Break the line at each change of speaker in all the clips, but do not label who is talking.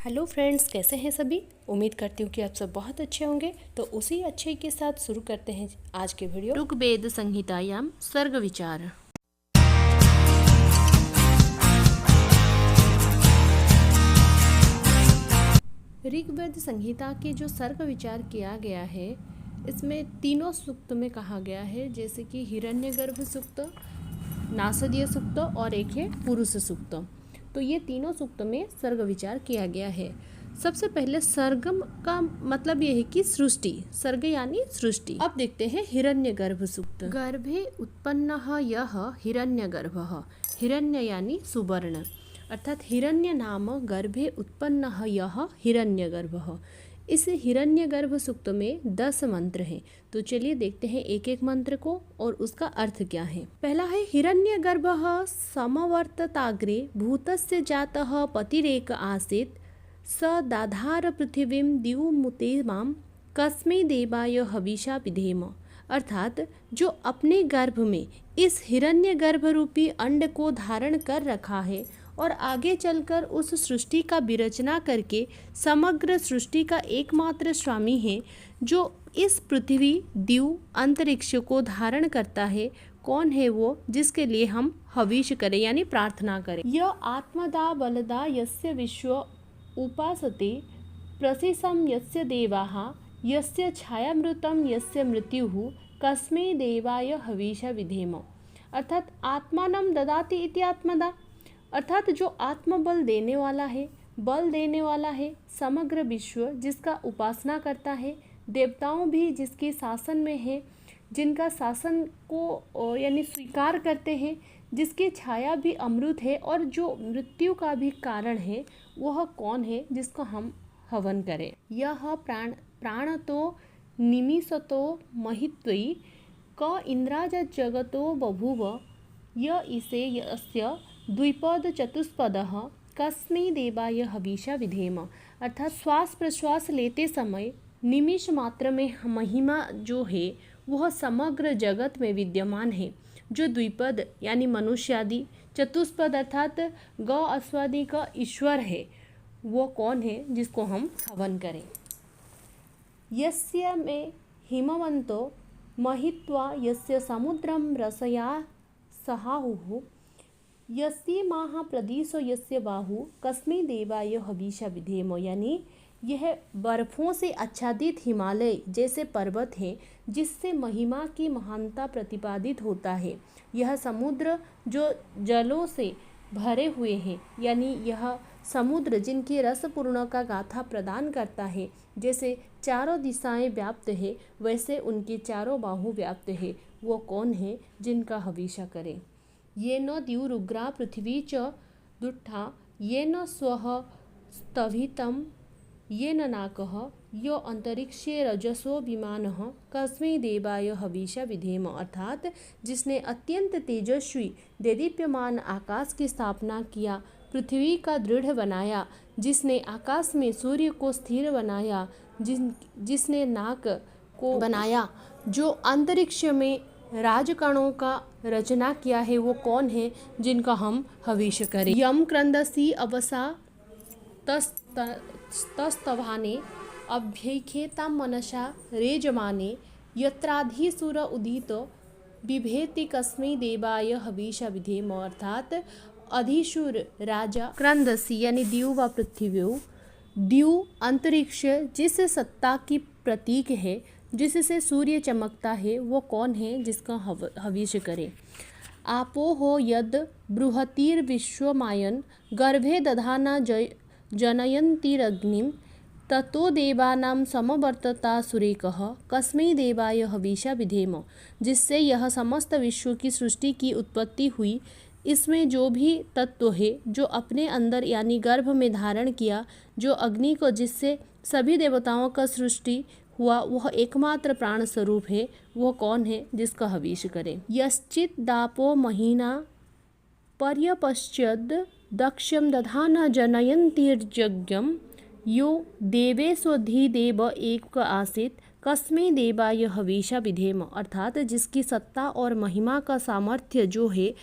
Hello friends, कैसे हैं सभी। उम्मीद करती हूँ कि आप सब बहुत अच्छे होंगे। तो उसी अच्छे के साथ शुरू करते हैं आज के वीडियो। ऋग्वेद संहितायां सर्ग विचार। ऋग्वेद संहिता के जो सर्ग विचार किया गया है, इसमें तीनों सूक्त में कहा गया है, जैसे कि हिरण्यगर्भ सूक्त, नासदीय सूक्त और एक है पुरुष सूक्त। तो ये तीनों सूक्त में सर्ग विचार किया गया है। सबसे पहले सर्गम का मतलब ये है कि सृष्टि, सर्ग यानी सृष्टि। अब देखते हैं हिरण्यगर्भ सूक्त। गर्भे उत्पन्नः यः हिरण्यगर्भः, हिरण्य यानी सुवर्ण, अर्थात हिरण्य नाम गर्भे उत्पन्नः यः हिरण्यगर्भः। इस हिरण्यगर्भ सूक्त में 10 मंत्र हैं। तो चलिए देखते हैं एक एक मंत्र को और उसका अर्थ क्या है। पहला है हिरण्यगर्भः समवर्तताग्रे भूतस्य जातः पतिरेक आसीत् स दाधार पृथिवीं द्युमुते मां कस्मै देवाय हविषा विधेम। अर्थात जो अपने गर्भ में इस हिरण्यगर्भ रूपी अंड को धारण कर रखा है और आगे चलकर उस सृष्टि का विरचना करके समग्र सृष्टि का एकमात्र स्वामी है, जो इस पृथ्वी द्यू अंतरिक्ष को धारण करता है। कौन है वो, जिसके लिए हम हविष करें यानी प्रार्थना करें। यह आत्मदा बलदा यस्य विश्व उपासते प्रसिसं यस्य देवाः यस्य छायामृतं यस्य मृत्युः कस्मै देवाय हविषा विधेम। अर्थात आत्मानं ददाति इति आत्मदा, अर्थात जो आत्मबल देने वाला है, बल देने वाला है, समग्र विश्व जिसका उपासना करता है, देवताओं भी जिसके शासन में है, जिनका शासन को यानी स्वीकार करते हैं, जिसकी छाया भी अमृत है और जो मृत्यु का भी कारण है, वह कौन है जिसको हम हवन करें। यह प्राणतो निमिषतो महित्वयि क इंद्राज जगतो बभूव य इसे यस्य द्विपद चतुष्पदः कस्मै देवाय हविषा विधेम। अर्थात श्वास प्रश्वास लेते समय निमिष मात्र में महिमा जो है वह समग्र जगत में विद्यमान है। जो द्विपद यानी मनुष्य आदि, चतुष्पद अर्थात गौ अश्वादि का ईश्वर है, वो कौन है जिसको हम हवन करें। यस्य में हिमवंतो महित्वा यस्य समुद्रम रसया सहाहुः यस्य माह प्रदिशो यस्य बाहु कस्मै देवाय हविषा विधेम। यानी यह बर्फों से आच्छादित हिमालय जैसे पर्वत है, जिससे महिमा की महानता प्रतिपादित होता है। यह समुद्र जो जलों से भरे हुए हैं, यानी यह समुद्र जिनकी रसपूर्ण का गाथा प्रदान करता है, जैसे चारों दिशाएं व्याप्त है, वैसे उनकी चारों बाहु व्याप्त है। वो कौन है जिनका हविषा करें। ये न द्युरुग्रा पृथ्वी च दुट्ठा ये न स्वः स्तभितं ये न नाकः यो अंतरिक्षे रजसो विमानः कस्मै देवाय हविषा विधेम। अर्थात जिसने अत्यंत तेजस्वी देदीप्यमान आकाश की स्थापना किया, पृथ्वी का दृढ़ बनाया, जिसने आकाश में सूर्य को स्थिर बनाया, जिसने नाक को बनाया, जो अंतरिक्ष में राजकणों का रचना किया है, वो कौन है जिनका हम हविष करें। यम क्रंदसी अवसा तस्तभाने अभ्यखेतां मनसा रेजमाने यत्राधिसुर उदित बिभेति कस्मै देवाय हविषा विधेम। अर्थात अधिशुर राजा क्रंदसी यानी द्यू व पृथ्वी, द्यू अंतरिक्ष जिस सत्ता की प्रतीक है, जिससे सूर्य चमकता है, वो कौन है जिसका हविष करें। आपो हो यद बृहतिर्विश्वमायन गर्भे दधाना जनयन्तीरग्निं ततो देवानां समवर्तता सुरेकः कस्मै देवाय हविषा विधेम। जिससे यह समस्त विश्व की सृष्टि की उत्पत्ति हुई। इसमें जो भी तत्व है जो अपने अंदर यानी गर्भ में धारण किया, जो अग्नि को, जिससे सभी देवताओं का सृष्टि हुआ, वह एकमात्र प्राण स्वरूप है। वह कौन है जिसका हविष करें। यश्चित दापो महीना पर्यपश्यद दक्ष्यं दधाना जनयन्तीर्यज्ञं यो देवेष्वधिदेव एक आसीत् कस्मै देवाय हविषा विधेम। अर्थात जिसकी सत्ता और महिमा का सामर्थ्य जो है,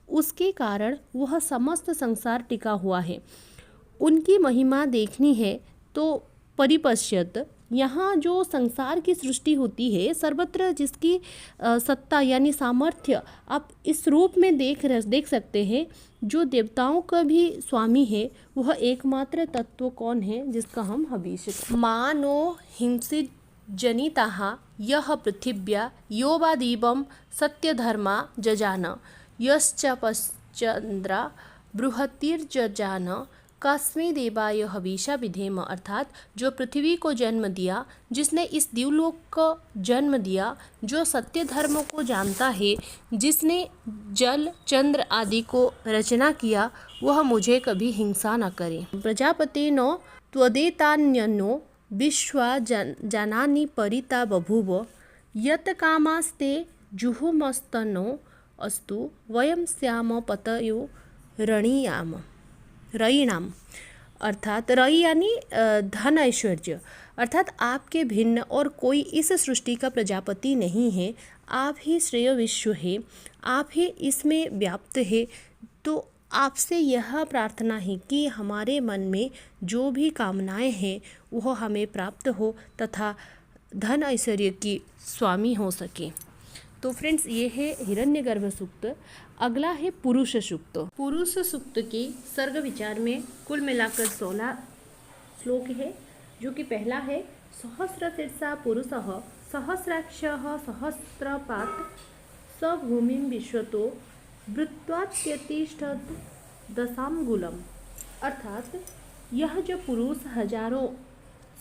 उसके कारण वह समस्त संसार टिका हुआ है। उनकी महिमा देखनी है तो परिपश्यत, यहाँ जो संसार की सृष्टि होती है सर्वत्र जिसकी सत्ता यानी सामर्थ्य आप इस रूप में देख सकते हैं, जो देवताओं का भी स्वामी है, वह एकमात्र तत्व कौन है जिसका हम हविष्य करें। मानो हिंसित जनिताः यः पृथिव्या यो वा दीपं सत्यधर्मा जजान यश्च पश्चंद्रा बृहतिर्जजान कस्मै देवाय हविषा विधेम। अर्थात जो पृथ्वी को जन्म दिया, जिसने इस दिवलोक को जन्म दिया, जो सत्य धर्म को जानता है, जिसने जल चंद्र आदि को रचना किया, वह मुझे कभी हिंसा न करे। प्रजापतेनो त्वदेतान्यनो विश्वा जनानि परिता बभूव यत कामास्ते जुहुमस्तनो अस्तु वयम श्याम पतयो रयिणाम। अर्थात रयि यानी धन ऐश्वर्य, अर्थात आपके भिन्न और कोई इस सृष्टि का प्रजापति नहीं है, आप ही श्रेय विश्व है, आप ही इसमें व्याप्त है। तो आपसे यह प्रार्थना है कि हमारे मन में जो भी कामनाएं हैं वह हमें प्राप्त हो तथा धन ऐश्वर्य की स्वामी हो सके। तो फ्रेंड्स, ये है हिरण्यगर्भ सूक्त। अगला है पुरुष सूक्त। पुरुष सूक्त के सर्ग विचार में कुल मिलाकर 16 श्लोक है, जो कि पहला है सहस्रशीर्षा पुरुषः सहस्राक्षः सहस्रपात् स भूमिं विश्वतो वृत्वात्यतिष्ठत् दशांगुलम। अर्थात यह जो पुरुष हजारों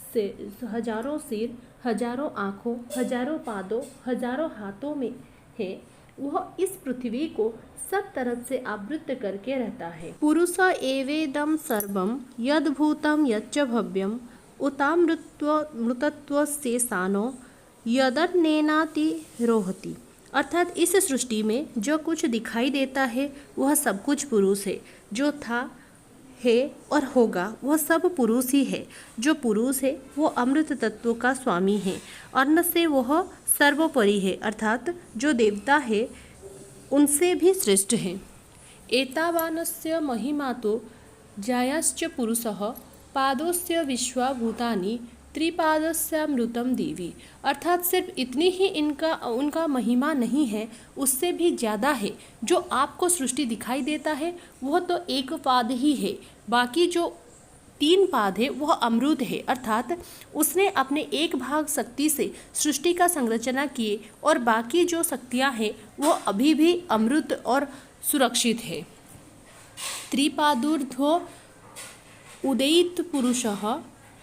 सिर, हजारों आँखों, हजारों पादों, हजारों हाथों में है, वह इस पृथ्वी को सब तरफ से आवृत करके रहता है। पुरुष एवेदं सर्वं यद्भूतं यच्च भव्यं उतामृतत्वस्य सानो यदन्नेनातिरोहति। अर्थात इस सृष्टि में जो कुछ दिखाई देता है वह सब कुछ पुरुष है, जो था है और होगा वह सब पुरुष ही है। जो पुरुष है वो अमृत तत्व का स्वामी है, अन्न से वह सर्वोपरि है, अर्थात जो देवता है उनसे भी श्रेष्ठ है। एतावानस्य महिमा तो जायाश्च पुरुषः पादोस्य विश्वभूतानि त्रिपादस्यामृतम देवी। अर्थात सिर्फ इतनी ही उनका महिमा नहीं है, उससे भी ज़्यादा है। जो आपको सृष्टि दिखाई देता है वह तो एक पाद ही है, बाकी जो 3 पाद है वह अमृत है, अर्थात उसने अपने एक भाग शक्ति से सृष्टि का संरचना किए और बाकी जो शक्तियाँ हैं वह अभी भी अमृत और सुरक्षित है। त्रिपादूर्ध्व उदयित पुरुषः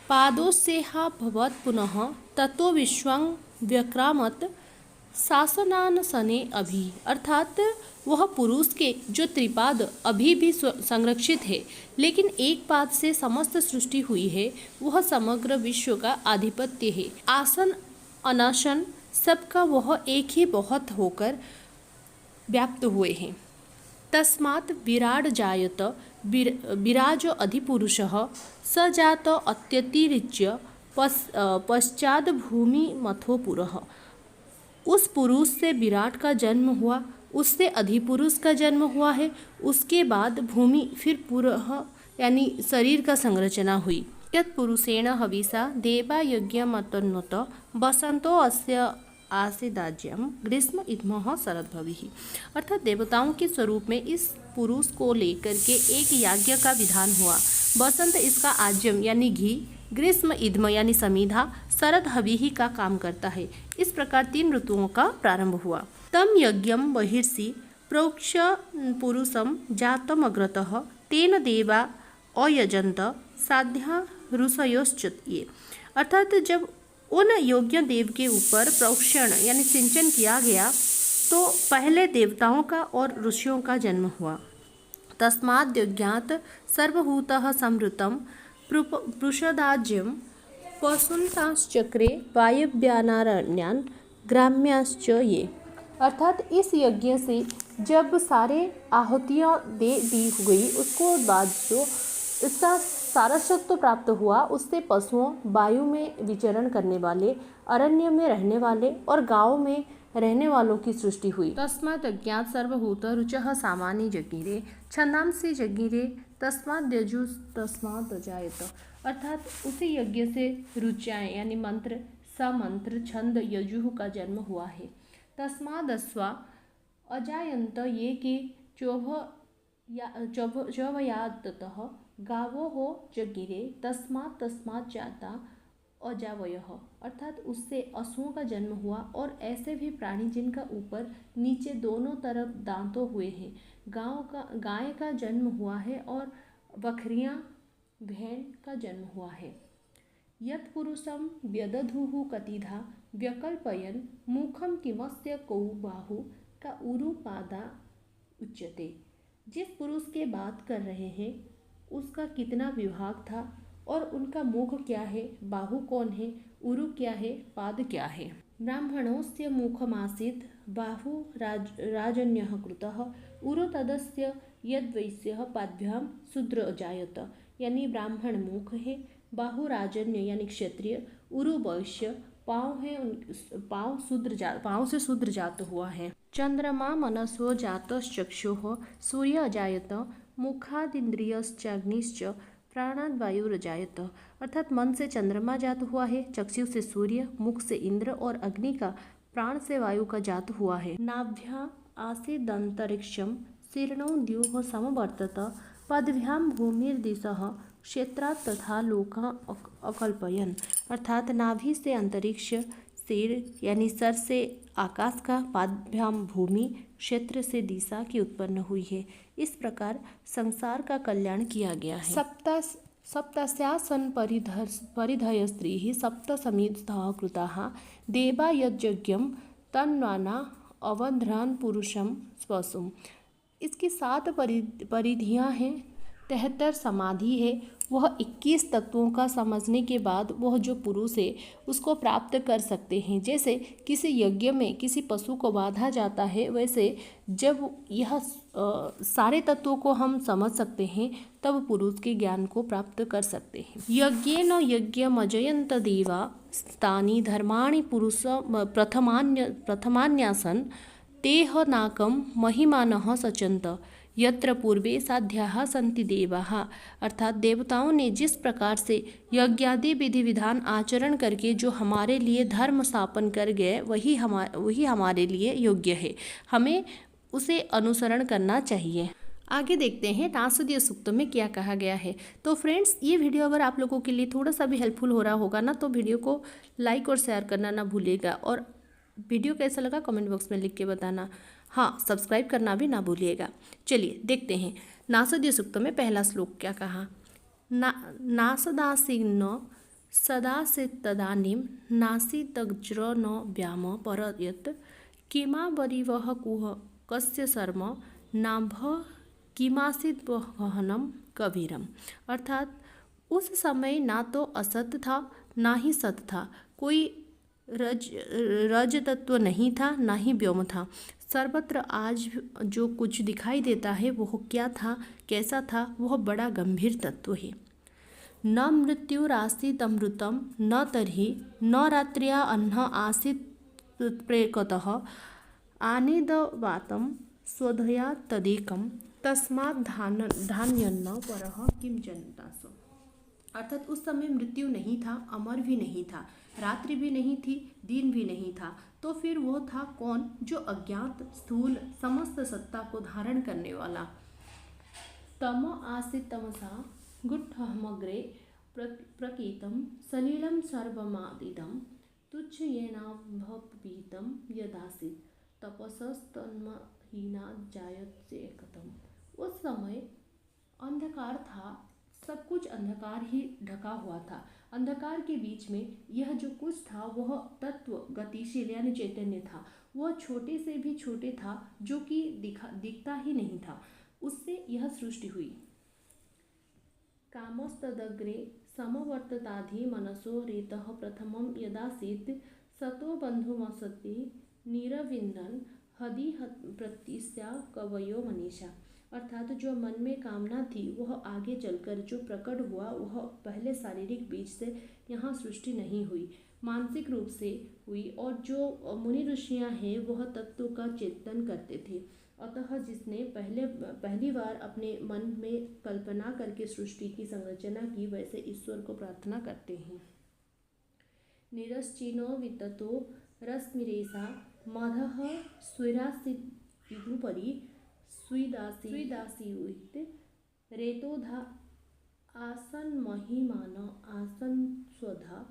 पादोस्येहा भवत् पुनः ततो विश्वं व्यक्रामत् शासनानसने अभी। अर्थात वह पुरुष के जो त्रिपाद अभी भी संरक्षित है, लेकिन एक पाद से समस्त सृष्टि हुई है, वह समग्र विश्व का आधिपत्य है। आसन अनासन सबका वह एक ही बहुत होकर व्याप्त हुए हैं। तस्मात् विराट जायत विराजो अधिपुरुषः स जात अत्यतिरिच्य पश्चाद भूमि मथो पुरः। उस पुरुष से विराट का जन्म हुआ, उससे अधिपुरुष का जन्म हुआ है, उसके बाद भूमि फिर पुरः यानी शरीर का संरचना हुई। यत् पुरुषेण हविषा देवा यज्ञमतन्वत वसंतो अस्य आसीदाज्यम ग्रीष्म इद्मः शरद्भविः। अर्थात देवताओं के स्वरूप में इस पुरुष को लेकर के एक याज्ञ का विधान हुआ। बसंत इसका आज्यम यानी घी, ग्रीष्म इद्म यानी समीधा, शरद हविहि का काम करता है। इस प्रकार 3 ऋतुओं का प्रारंभ हुआ। तम यज्ञम बहिर्षि प्रोक्ष पुरुषम जातम अग्रतः तेन देवा अयजंत साध्या ऋषयोश्चये। अर्थात जब उन योग्य देव के ऊपर प्रोक्षण यानी सिंचन किया गया तो पहले देवताओं का और ऋषियों का जन्म हुआ। तस्माद् यज्ञात् सर्वभूतः संवृतं पृषदाज्यं पशुंताश्चक्रे वायव्यानारण्यान् ग्राम्याश्च ये। अर्थात इस यज्ञ से जब सारे आहुतियाँ दे दी गई, उसको बाद जो इसका सारस्वत प्राप्त हुआ, उससे पशुओं, वायु में विचरण करने वाले, अरण्य में रहने वाले और गाँव में रहने वालों की सृष्टि हुई। तस्मात् अज्ञात सर्वभूत रुचः सामान्य जज्ञिरे छंदांसि जज्ञिरे तस्माद्यजु तस्मात् अजायत, अर्थात उसी यज्ञ से रुचाएं यानी मंत्र समंत्र छंद यजुः का जन्म हुआ है। तस्मादस्वा अजायंत ये कि चौभयाततः गावो हो जगिरे तस्मात् तस्मात् जाता अजावयः, अर्थात उससे अश्वों का जन्म हुआ और ऐसे भी प्राणी जिनका ऊपर नीचे दोनों तरफ दांतों हुए हैं। गाय का जन्म हुआ है और बकरियां भेड़ का जन्म हुआ है। यत् पुरुषं व्यदधुः कतिधा व्यकल्पयन् मुखम किमस्य कौ बाहु का उरुपादा उच्यते। जिस पुरुष के बात कर रहे हैं उसका कितना विभाग था और उनका मुख क्या है, बाहु कौन है, उरु क्या है, पाद क्या है। ब्राह्मणोस्य मुखमासीत् बाहु राजन्यः कृतः उरु तदस्य यद्वैश्यः पाद्भ्यां शूद्र अजायत, यानी ब्राह्मण मुख है, बाहु राजन्य यानी क्षत्रिय, उरु वैश्य, पाँव है, पाँव से शूद्र जात हुआ है। चंद्रमा मनसो जातश्चक्षुः सूर्य अजायत मुखादिन्द्रियश्चाग्निश्च प्राणाद् वायुरजायत, अर्थात मन से चंद्रमा जात हुआ है, चक्षु से सूर्य, मुख से इंद्र और अग्नि का, प्राण से वायु का जात हुआ है। नाभ्या आसीदंतरिक्षं शीर्णो द्युः समवर्तत पदभ्यां भूमिर्दिशः क्षेत्रात् तथा लोका अकल्पयन्, अर्थात नाभि से अंतरिक्ष, सिर यानी सर से आकाश का, पादभ्याम भूमि, क्षेत्र से दिशा की उत्पन्न हुई है। इस प्रकार संसार का कल्याण किया गया है। सप्तस्यासन परिधय स्त्री सप्त समीतः कृताः देवा यज्ञं तन्वाना अवध्रान पुरुषम स्वसुम। इसकी 7 परिधियाँ हैं, 73 समाधि है। वह 21 तत्वों का समझने के बाद वह जो पुरुष है उसको प्राप्त कर सकते हैं। जैसे किसी यज्ञ में किसी पशु को बांधा जाता है, वैसे जब यह सारे तत्वों को हम समझ सकते हैं तब पुरुष के ज्ञान को प्राप्त कर सकते हैं। यज्ञेन यज्ञमजयन्त देवा तानि धर्माणि पुरुष प्रथमान्यासन तेह नाकम महिमानः सचन्त यत्र पूर्वे साध्याः सन्ति देवाः, अर्थात देवताओं ने जिस प्रकार से यज्ञादि विधि विधान आचरण करके जो हमारे लिए धर्म स्थापन कर गए वही हमारे लिए योग्य है, हमें उसे अनुसरण करना चाहिए। आगे देखते हैं नासदीय सूक्त में क्या कहा गया है। तो फ्रेंड्स, ये वीडियो अगर आप लोगों के लिए थोड़ा सा भी हेल्पफुल हो रहा होगा ना, तो वीडियो को लाइक और शेयर करना ना भूलिएगा, और वीडियो कैसा लगा कमेंट बॉक्स में लिख के बताना। हाँ, सब्सक्राइब करना भी ना भूलिएगा। चलिए देखते हैं नासदीय सूक्त में पहला श्लोक क्या कहा। नासदासीन्न सदासितदानीं नासितज्र न व्याम परयत किमा बरिवह कुह कस्य शर्म नाभ किमासित गहनम कबीरम, अर्थात उस समय ना तो असत था ना ही सत था, कोई रज तत्व नहीं था ना ही व्योम था। सर्वत्र आज जो कुछ दिखाई देता है वह क्या था, कैसा था, वह बड़ा गंभीर तत्व है। न मृत्युरासीत् अमृतम न तर्हि न रात्र्या अह्न आसीत् प्रेकतः आनिदवातं स्वधया तदेकं तस्मात् धान्यन्न परः किं जनतासु, अर्थात उस समय मृत्यु नहीं था, अमर भी नहीं था, रात्रि भी नहीं थी, दिन भी नहीं था, तो फिर वो था कौन, जो अज्ञात स्थूल समस्त सत्ता को धारण करने वाला। तम आसीत् तमसा गुट्ठमग्रे प्रकीर्तं सलिलं सर्वमादिदं तुच्छयेनाभपीतं यदासीत् तपसस्तन्महीनात् जायते एकतम। उस समय अंधकार था, सब कुछ अंधकार ही ढका हुआ था। अंधकार के बीच में यह जो कुछ था वह तत्व गतिशील यानी चैतन्य था। वह छोटे से भी छोटे था, जो कि दिखता ही नहीं था। उससे यह सृष्टि हुई। कामस्तदग्रे समवर्तताधि मनसो रेतः प्रथमं यदासीत् सतो बन्धुमसति निरविन्दन् हदि प्रत्यस्या कवयो मनीषा, अर्थात जो मन में कामना थी वह आगे चलकर जो प्रकट हुआ वह पहले शारीरिक बीज से यहाँ सृष्टि नहीं हुई, मानसिक रूप से हुई। और जो मुनि ऋषियाँ हैं वह तत्व का चिंतन करते थे, अतः जिसने पहली बार अपने मन में कल्पना करके सृष्टि की संरचना की, वैसे ईश्वर को प्रार्थना करते हैं। निरश्चिनो विततो रश्मिरेषा मधः स्वैरासिदुपरि स्विदासीयुत रेतोधा आसन्महिमान आसन्स्वधा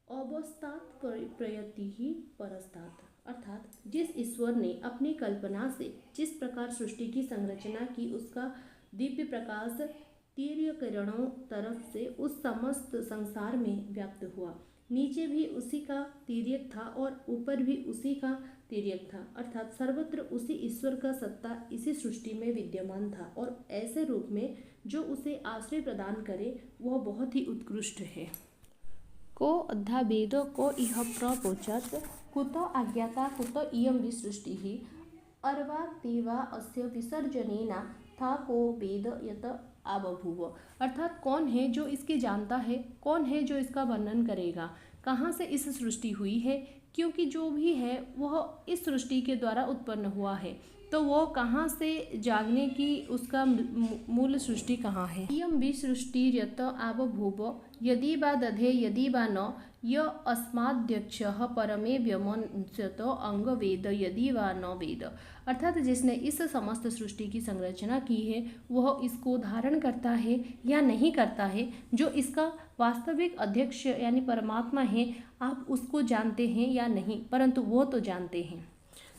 अवस्थात प्रयति ही परस्तात्। अर्थात जिस ईश्वर ने अपनी कल्पना से जिस प्रकार सृष्टि की संरचना की, उसका दिव्य प्रकाश तीर्य किरणों तरफ से उस समस्त संसार में व्याप्त हुआ। नीचे भी उसी का तिर्यक था और ऊपर भी उसी का तिर्यक था, अर्थात सर्वत्र उसी ईश्वर का सत्ता इसी सृष्टि में विद्यमान था, और ऐसे रूप में जो उसे आश्रय प्रदान करे वह बहुत ही उत्कृष्ट है। को अद्धा वेद को इह प्रपोचत कुतो अज्ञाता कुतो इयं विसृष्टिः अर्वा तेवा अस्य विसर्जनेना था को वेद यत आबभूव। अर्थात कौन है जो इसकी जानता है, कौन है जो इसका वर्णन करेगा, कहाँ से इस सृष्टि हुई है, क्योंकि जो भी है वह इस सृष्टि के द्वारा उत्पन्न हुआ है, तो वो कहाँ से जागने की उसका मूल सृष्टि कहाँ है। इयं विसृष्टिर्यत आबभूव यदि वा दधे यदि वा न य अस्माद्यक्षः परमे व्यमंस्यत अंग वेद यदि वा न वेद। अर्थात जिसने इस समस्त सृष्टि की संरचना की है वह इसको धारण करता है या नहीं करता है, जो इसका वास्तविक अध्यक्ष यानी परमात्मा है, आप उसको जानते हैं या नहीं, परंतु वो तो जानते हैं।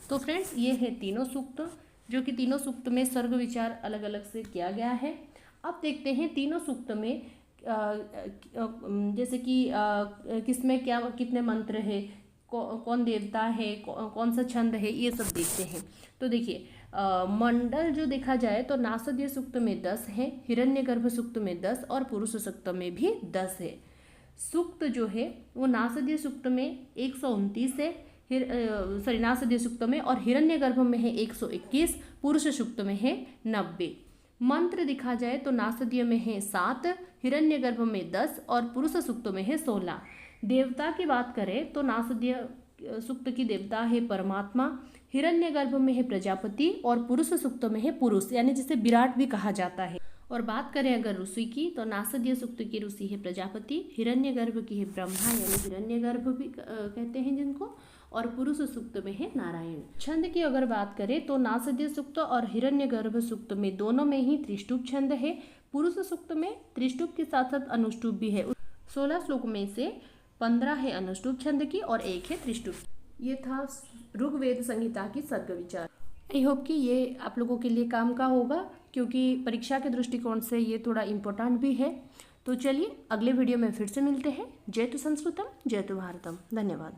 तो फ्रेंड्स, ये है तीनों सूक्त, जो कि तीनों सूक्त में सर्ग विचार अलग अलग से किया गया है। अब देखते हैं तीनों सूक्त में जैसे कि किसमें क्या कितने मंत्र है, कौन देवता है, कौन सा छंद है, ये सब देखते हैं। तो देखिए, मंडल जो देखा जाए तो नासदीय सूक्त में 10 है, हिरण्यगर्भ सूक्त में 10 और पुरुष सूक्त में भी 10 है। सूक्त जो है वो नासदीय सूक्त में 129 है, नासदीय सूक्त में, और हिरण्यगर्भ में है 121, पुरुष सूक्त में है 90। मंत्र दिखा जाए तो नासदीय में है 7, हिरण्यगर्भ में 10 और पुरुष सूक्त में है 16। देवता की बात करें तो नासदीय सूक्त की देवता है परमात्मा, हिरण्यगर्भ में है प्रजापति और पुरुष सूक्त में है पुरुष, यानी जिसे विराट भी कहा जाता है। और बात करें अगर ऋषि की तो नासदीय सूक्त की ऋषि है प्रजापति, हिरण्यगर्भ की है ब्रह्मा यानी हिरण्यगर्भ भी कहते हैं जिनको, और पुरुष सूक्त में है नारायण। छंद की अगर बात करें तो नासदीय सूक्त और हिरण्यगर्भ सूक्त में दोनों में ही त्रिष्टुप छंद है। पुरुष सूक्त में त्रिष्टुप के साथ साथ अनुष्टुप भी है। 16 श्लोक में से 15 है अनुष्टुप छंद की और 1 है त्रिष्टुप। ये था ऋग्वेद संहिता की सर्ग विचार। आई होप कि ये आप लोगों के लिए काम का होगा, क्योंकि परीक्षा के दृष्टिकोण से ये थोड़ा इम्पोर्टेंट भी है। तो चलिए अगले वीडियो में फिर से मिलते हैं। जय तु संस्कृतम जय तु भारतम। धन्यवाद।